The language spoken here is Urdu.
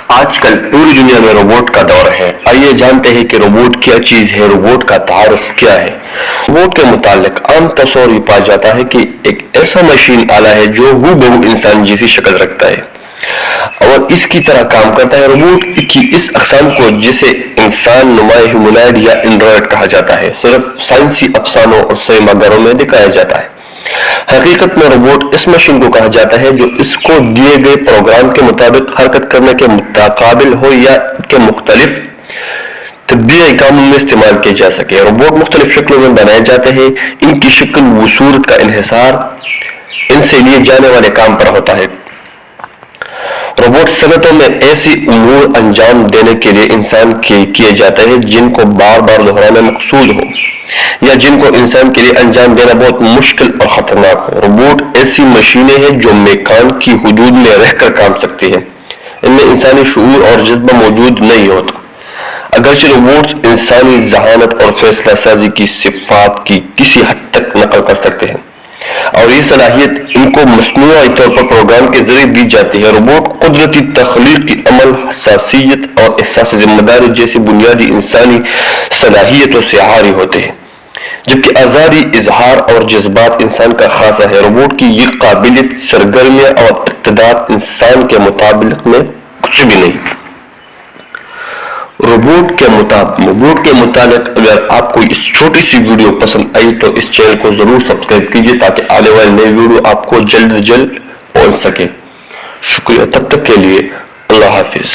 آج کل پوری دنیا میں روبوٹ کا دور ہے۔ آئیے جانتے ہیں کہ روبوٹ کیا چیز ہے، روبوٹ کا تعارف کیا ہے۔ روبوٹ کے متعلق عام تصور یہ پایا جاتا ہے کہ ایک ایسا مشین آلہ ہے جو ہو بہو انسان جیسی شکل رکھتا ہے اور اس کی طرح کام کرتا ہے۔ روبوٹ کی اس اقسام کو جسے انسان نمائے ہیومنائڈ یا اینڈرائڈ کہا جاتا ہے صرف سائنسی افسانوں اور سینما گھروں میں دکھایا جاتا ہے۔ حقیقت میں روبوٹ اس مشین کو کہا جاتا ہے جو اس کو دیے گئے پروگرام کے مطابق حرکت کرنے کے قابل ہو یا کے مختلف طبی کاموں میں استعمال کیے جا سکے۔ روبوٹ مختلف شکلوں میں بنائے جاتے ہیں۔ ان کی شکل و صورت کا انحصار ان سے لیے جانے والے کام پر ہوتا ہے۔ روبوٹ صنعتوں میں ایسی امور انجام دینے کے لیے انسان کیے جاتے ہیں جن کو بار بار دہرانا مقصود ہو یا جن کو انسان کے لیے انجام دینا بہت مشکل اور خطرناک ہو۔ روبوٹ ایسی مشینیں ہیں جو میکان کی حدود میں رہ کر کام سکتی ہیں۔ ان میں انسانی شعور اور جذبہ موجود نہیں ہوتا، اگرچہ روبوٹس انسانی ذہانت اور فیصلہ سازی کی صفات کی کسی حد تک نقل کر سکتے ہیں اور یہ صلاحیت ان کو مصنوعی طور پر پروگرام کے ذریعے دی جاتی ہے۔ روبوٹ قدرتی تخلیقی عمل، حساسیت اور احساس ذمہ داری جیسی بنیادی انسانی صلاحیتوں سے عاری ہوتے ہیں، جبکہ آزادی اظہار اور جذبات انسان کا خاصہ ہے۔ روبوٹ کی یہ قابلیت، سرگرمیاں اور اقتدار انسان کے مطابق میں کچھ بھی نہیں۔ روبوٹ کے متعلق اگر آپ کو اس چھوٹی سی ویڈیو پسند آئی تو اس چینل کو ضرور سبسکرائب کیجیے تاکہ آنے والی نئی ویڈیو آپ کو جلد پہنچ سکے۔ شکریہ، تب تک کے لیے اللہ حافظ۔